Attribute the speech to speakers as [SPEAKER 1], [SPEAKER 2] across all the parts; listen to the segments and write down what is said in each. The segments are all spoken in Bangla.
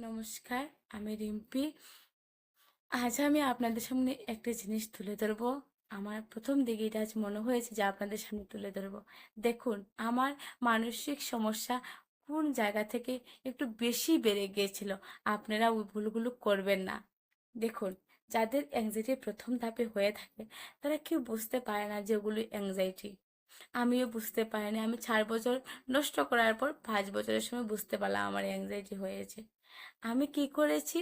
[SPEAKER 1] নমস্কার, আমি রিম্পি। আজ আমি আপনাদের সামনে একটা জিনিস তুলে ধরবো। আমার প্রথম দিকে এটা আজ মনে হয়েছে যে আপনাদের সামনে তুলে ধরবো। দেখুন, আমার মানসিক সমস্যা কোন জায়গা থেকে একটু বেশি বেড়ে গিয়েছিল। আপনারা ওই ভুলগুলো করবেন না। দেখুন, যাদের অ্যাংজাইটি প্রথম ধাপে হয়ে থাকে তারা কেউ বুঝতে পারে না যে ওগুলো অ্যাংজাইটি। আমিও বুঝতে পারিনি। আমি 4 বছর নষ্ট করার পর 5 বছরের সময় বুঝতে পারলাম আমার অ্যাংজাইটি হয়েছে। আমি কি করেছি,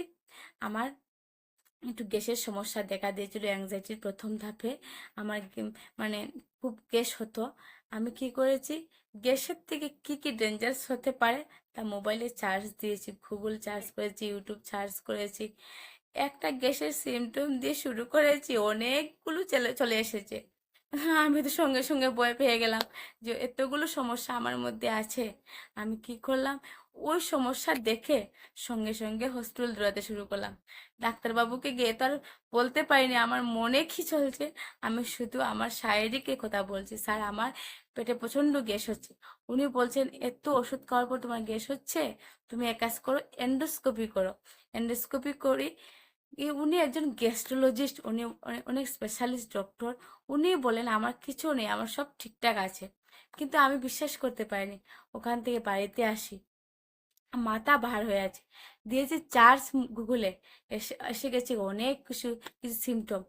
[SPEAKER 1] আমার একটু গ্যাসের সমস্যা দেখা দিয়েছিল অ্যাংজাইটির প্রথম ধাপে। আমার মানে খুব গ্যাস হতো। আমি কি করেছি, গ্যাসের থেকে কি কি ডেঞ্জারাস হতে পারে তা মোবাইলে চার্জ দিয়েছি, গুগল চার্জ করেছি, ইউটিউব চার্জ করেছি। একটা গ্যাসের সিমটম দিয়ে শুরু করেছি, অনেকগুলো চলে চলে এসেছে। আমি তো সঙ্গে সঙ্গে ভয় পেয়ে গেলাম যে এতগুলো সমস্যা আমার মধ্যে আছে। আমি কি করলাম, ওই সমস্যা দেখে সঙ্গে সঙ্গে হসপিটাল দৌড়াতে শুরু করলাম। ডাক্তারবাবুকে গিয়ে তো আর বলতে পারিনি আমার মনে কি চলছে। আমি শুধু আমার শারীরিক কথা বলছি, স্যার আমার পেটে প্রচণ্ড গ্যাস হচ্ছে। উনি বলছেন এত ওষুধ খাওয়ার পর তোমার গ্যাস হচ্ছে, তুমি এক কাজ করো, এন্ডোস্কোপি করো। এন্ডোস্কোপি করি। উনি একজন গ্যাস্ট্রোলজিস্ট, উনি অনেক স্পেশালিস্ট ডক্টর। উনি বলেন আমার কিছু নেই, আমার সব ঠিকঠাক আছে। কিন্তু আমি বিশ্বাস করতে পারিনি। ওখান থেকে বাড়িতে আসি, মাথা ভার হয়ে আছে। দিয়েছি চার্জ গুগলে, এসে এসে গেছে অনেক কিছু কিছু সিমটম।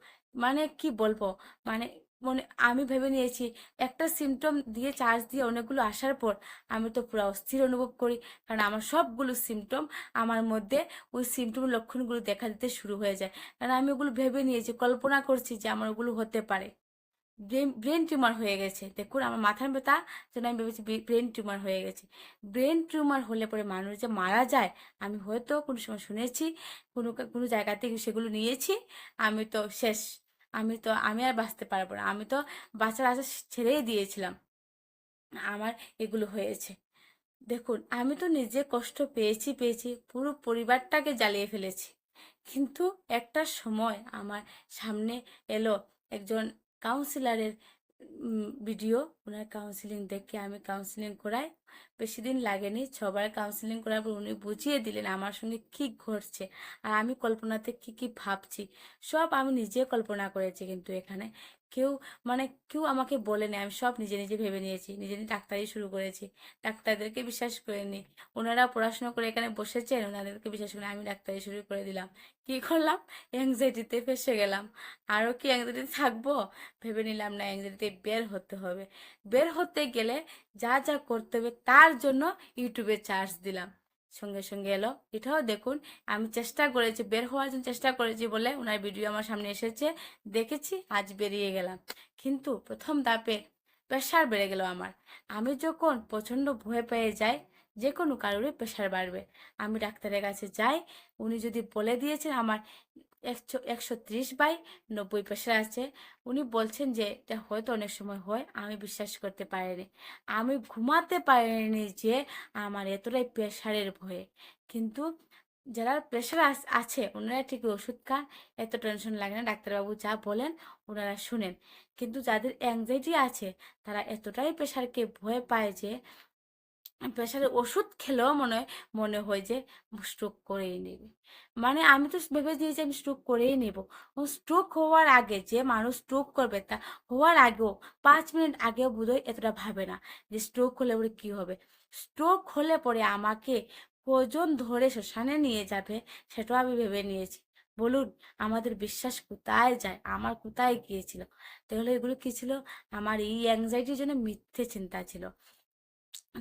[SPEAKER 1] মানে কি বলবো, মানে মনে আমি ভেবে নিয়েছি একটা সিমটম দিয়ে চার্জ দিয়ে অনেকগুলো আসার পর আমি তো পুরো অস্থির অনুভব করি। কারণ আমার সবগুলো সিমটম আমার মধ্যে, ওই সিমটম লক্ষণগুলো দেখা দিতে শুরু হয়ে যায়। কারণ আমি ওগুলো ভেবে নিয়েছি, কল্পনা করছি যে আমার ওগুলো হতে পারে। ব্রেন ব্রেন টিউমার হয়ে গেছে। দেখুন, আমার মাথার ব্যথা যেন আমি ভেবেছি ব্রেন টিউমার হয়ে গেছে। ব্রেন টিউমার হলে পরে মানুষ যে মারা যায়, আমি হয়তো কোনো সময় শুনেছি, কোনো জায়গা থেকে সেগুলো নিয়েছি। আমি তো শেষ। আমি আর বাঁচতে পারবো না। আমি তো বাঁচার আশা ছেড়েই দিয়েছিলাম। আমার এগুলো হয়েছে। দেখুন, আমি তো নিজে কষ্ট পেয়েছি পেয়েছি, পুরো পরিবারটাকে জ্বালিয়ে ফেলেছি। কিন্তু একটা সময় আমার সামনে এলো একজন কাউন্সিলরের ভিডিও। ওনার কাউন্সিলিং দেখে আমি কাউন্সিলিং করাই। বেশি দিন লাগেনি, 6বার কাউন্সিলিং করার পর উনি বুঝিয়ে দিলেন আমার সঙ্গে কি ঘটছে আর আমি কল্পনাতে কি কি ভাবছি। সব আমি নিজে কল্পনা করেছি, কিন্তু এখানে কেউ মানে কেউ আমাকে বলেনি, আমি সব নিজে নিজে ভেবে নিয়েছি। নিজে নিজে ডাক্তারি শুরু করেছি। ডাক্তারদেরকে বিশ্বাস করিনি। ওনারা পড়াশোনা করে এখানে বসেছেন, ওনাদেরকে বিশ্বাস করে আমি ডাক্তারি শুরু করে দিলাম। কি করলাম, অ্যাংজাইটিতে ফেসে গেলাম। আরও কি অ্যাংজাইটি থাকবো, ভেবে নিলাম না অ্যাংজাইটিতে বের হতে হবে। বের হতে গেলে যা যা করতে হবে তার জন্য ইউটিউবে চার্জ দিলাম, সঙ্গে সঙ্গে এলো। এটাও দেখুন, আমি চেষ্টা করেছি বের হওয়ার জন্য, চেষ্টা করেছি বলে ওনার ভিডিও আমার সামনে এসেছে, দেখেছি, আজ বেরিয়ে গেলাম। কিন্তু প্রথম ধাপে প্রেশার বেড়ে গেল আমার। আমি যখন প্রচণ্ড ভয় পেয়ে যাই, যে কোনো কারোরই প্রেশার বাড়বে। আমি ডাক্তারের কাছে যাই, উনি যদি বলে দিয়েছেন আমার 130/90 প্রেশার আছে। উনি বলছেন যে এটা হয়তো অনেক সময় হয়। আমি বিশ্বাস করতে পারিনি। আমি ঘুমাতে পারিনি যে আমার এতটাই প্রেশারের ভয়ে। কিন্তু যারা প্রেশার আছে ওনারা ঠিকই ওষুধ খান, এত টেনশন লাগে না, ডাক্তারবাবু যা বলেন ওনারা শুনেন। কিন্তু যাদের অ্যাংজাইটি আছে তারা এতটাই প্রেশারকে ভয় পায় যে প্রেশারের ওষুধ খেলেও মনে হয় যে স্ট্রোক করেই নেবে। মানে আমি তো ভেবে দিয়েছি আমি স্ট্রোক করেই নেব। স্ট্রোক হওয়ার আগে, যে মানুষ স্ট্রোক করবে তা হওয়ার আগেও 5 মিনিট আগেও বোধহয় এতটা ভাবে না যে স্ট্রোক হলে পরে কি হবে। স্ট্রোক হলে পরে আমাকে কজন ধরে শ্মশানে নিয়ে যাবে সেটাও আমি ভেবে নিয়েছি। বলুন, আমাদের বিশ্বাস কোথায় যায়, আমার কোথায় গিয়েছিল। তাহলে এগুলো কি ছিল, আমার এই অ্যাংজাইটির জন্য মিথ্যে চিন্তা ছিল।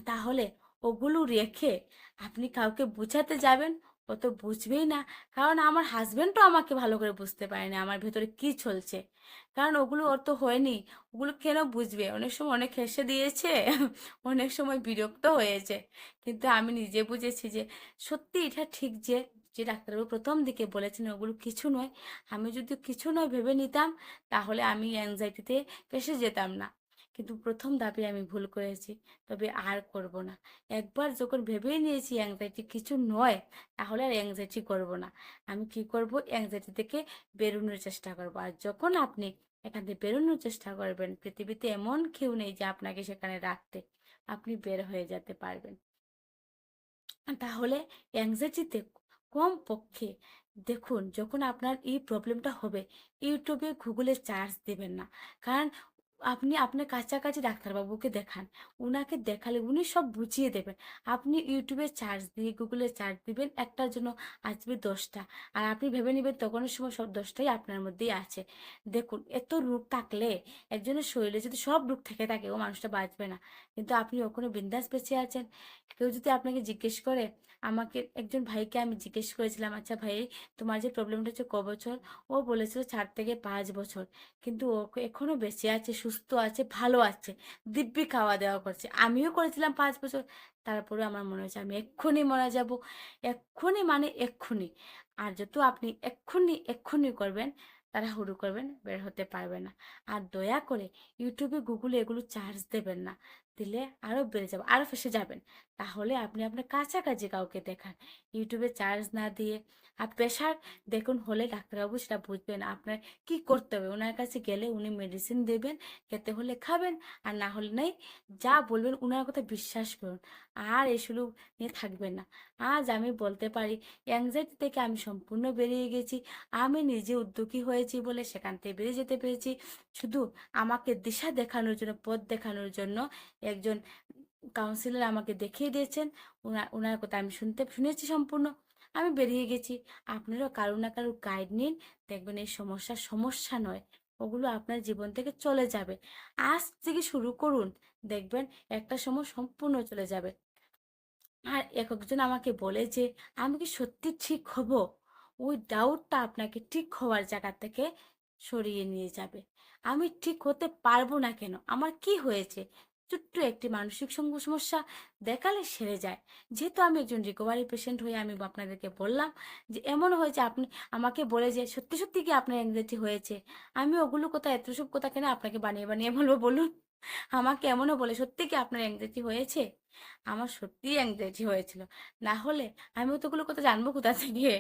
[SPEAKER 1] তাহলে ওগুলো রেখে আপনি কাউকে বুঝাতে যাবেন, ও তো বুঝবেই না। কারণ আমার হাজবেন্ডও আমাকে ভালো করে বুঝতে পারে না আমার ভেতরে কি চলছে। কারণ ওগুলো ওর তো হয়নি। ওগুলো কেন বুঝবে, অনেক সময় অনেক হেসে দিয়েছে অনেক সময় বিরক্ত হয়েছে। কিন্তু আমি নিজে বুঝেছি যে সত্যি এটা ঠিক যে যে ডাক্তারবাবু প্রথম দিকে বলেছেন ওগুলো কিছু নয়। আমি যদি কিছু নয় ভেবে নিতাম তাহলে আমি অ্যাংজাইটিতে ফেসে যেতাম না। কিন্তু প্রথম ধাপে আমি ভুল করেছি, তবে আর করব না। একবার যখন ভেবেই নিয়েছি অ্যাংজাইটি কিছু নয়, তাহলে আর অ্যাংজাইটি করব না। আমি কি করব, অ্যাংজাইটি থেকে বেরোনোর চেষ্টা করব। আর যখন আপনি এখান থেকে বেরোনোর চেষ্টা করবেন, পৃথিবীতে এমন কেউ নেই যে আপনাকে সেখানে রাখতে, আপনি বের হয়ে যেতে পারবেন। তাহলে অ্যাংজাইটিতে কম পক্ষে দেখুন, যখন আপনার এই প্রবলেমটা হবে, ইউটিউবে গুগলে চার্জ দেবেন না। কারণ আপনি আপনার কাছাকাছি ডাক্তারবাবুকে দেখান, উনাকে দেখালে উনি সব বুঝিয়ে দেবেন। আপনি ইউটিউবে চার্জ দিয়ে গুগলে চার্জ দিবেন, একটার জন্য আসবে 10টা, আর আপনি ভেবে নেবেন তখনের সময় সব 10টাই আপনার মধ্যেই আছে। দেখুন, এত রোগ থাকলে, একজনের শরীরে যদি সব রোগ থেকে থাকে, ও মানুষটা বাঁচবে না। কিন্তু আপনি ওখানে বিন্দাস বেঁচে আছেন। কেউ যদি আপনাকে জিজ্ঞেস করে, আমাকে একজন ভাইকে আমি জিজ্ঞেস করেছিলাম, আচ্ছা ভাই, তোমার যে প্রবলেমটা হচ্ছে ক বছর? ও বলেছিল 4 থেকে 5 বছর। কিন্তু ও এখনো বেঁচে আছে, সুস্থ আছে, ভালো আছে, দিব্যি খাওয়া দাওয়া করছে। আমিও করেছিলাম 5 বছর। তারপরে আমার মনে হচ্ছে আমি এক্ষুনি মারা যাব, এক্ষুনি মানে এক্ষুনি। আর যত আপনি এক্ষুনি এক্ষুনি করবেন, তাড়াহুড়ো করবেন, বের হতে পারবে না। আর দয়া করে ইউটিউবে গুগলে এগুলো চার্জ দেবেন না, দিলে আরো বেড়ে যাবে, আরো ফেসে যাবেন। তাহলে আপনি আপনার কাছাকাছি কাউকে দেখান, ইউটিউবে চার্জ না দিয়ে। আর প্রেশার দেখুন হলে ডাক্তারবাবু সেটা বুঝবেন আপনার কি করতে হবে। ওনার কাছে গেলে উনি মেডিসিন দেবেন, খেতে হলে খাবেন, আর না হলে নেই। যা বলবেন ওনার কথা বিশ্বাস করুন, আর এসব নিয়ে থাকবেন না। আজ আমি বলতে পারি, অ্যাংজাইটি থেকে আমি সম্পূর্ণ বেরিয়ে গেছি। আমি নিজে উদ্যোগী হয়েছি বলে সেখান থেকে বেরিয়ে যেতে পেরেছি। শুধু আমাকে দিশা দেখানোর জন্য, পথ দেখানোর জন্য একজন কাউন্সিলর আমাকে দেখিয়ে দিয়েছেন। ওনার কথা আমি শুনেছি সম্পূর্ণ, আমি বেরিয়ে গেছি। আপনারাও কারো না কারো গাইড নিন, দেখবেন এই সমস্যা নয়, ওগুলো আপনার জীবন থেকে চলে যাবে। আজ থেকে শুরু করুন, দেখবেন একটা সময় সম্পূর্ণ চলে যাবে। আর একজন আমাকে বলে যে আমি কি সত্যি ঠিক হব, ওই ডাউটটা আপনাকে ঠিক হওয়ার জায়গা থেকে সরিয়ে নিয়ে যাবে। আমি ঠিক হতে পারবো না কেন, আমার কি হয়েছে? ছোট্ট একটি মানসিক সমস্যা দেখালে সেরে যায়। যেহেতু আমি একজন রিকভারি পেশেন্ট হয়ে আমি আপনাদেরকে বললাম যে এমন হয়েছে, আপনি আমাকে বলে যে সত্যি সত্যি কি আপনার অ্যাংজাইটি হয়েছে? আমি ওগুলো কথা, এত সব কথা কেন আপনাকে বানিয়ে বানিয়ে বলবো বলুন? আমাকে এমনও বলে, সত্যি কি আপনার অ্যাংজাইটি হয়েছে? আমার সত্যিই অ্যাংজাইটি হয়েছিল, না হলে আমি অতগুলো কথা জানবো কোথা থেকে?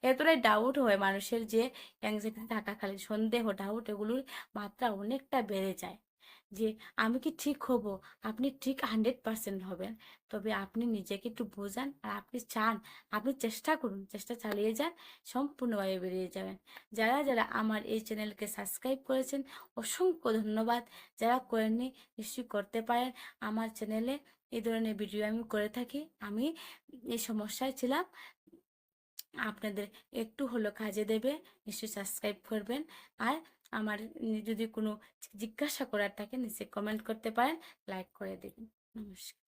[SPEAKER 1] এতটাই ডাউট হয় মানুষের, যে অ্যাংজাইটি থাকাকালীন সন্দেহ, ডাউট, এগুলোর মাত্রা অনেকটা বেড়ে যায়। যে আমি কি ঠিক হব? আপনি ঠিক 100% হবেন, তবে আপনি নিজেকে একটু বোঝান, আর আপনি চান, আপনি চেষ্টা করুন, চেষ্টা চালিয়ে যান, সম্পূর্ণভাবে বেরিয়ে যাবেন। যারা যারা আমার এই চ্যানেলকে সাবস্ক্রাইব করেছেন, অসংখ্য ধন্যবাদ। যারা করেননি, নিশ্চয়ই করতে পারেন। আমার চ্যানেলে এই ধরনের ভিডিও আমি করে থাকি। আমি এই সমস্যায় ছিলাম, আপনাদের একটু হলো কাজে দেবে। নিশ্চয়ই সাবস্ক্রাইব করবেন। আর আমার যদি কোনো জিজ্ঞাসা করার থাকে, নিচে কমেন্ট করতে পারেন, লাইক করে দেবেন। নমস্কার।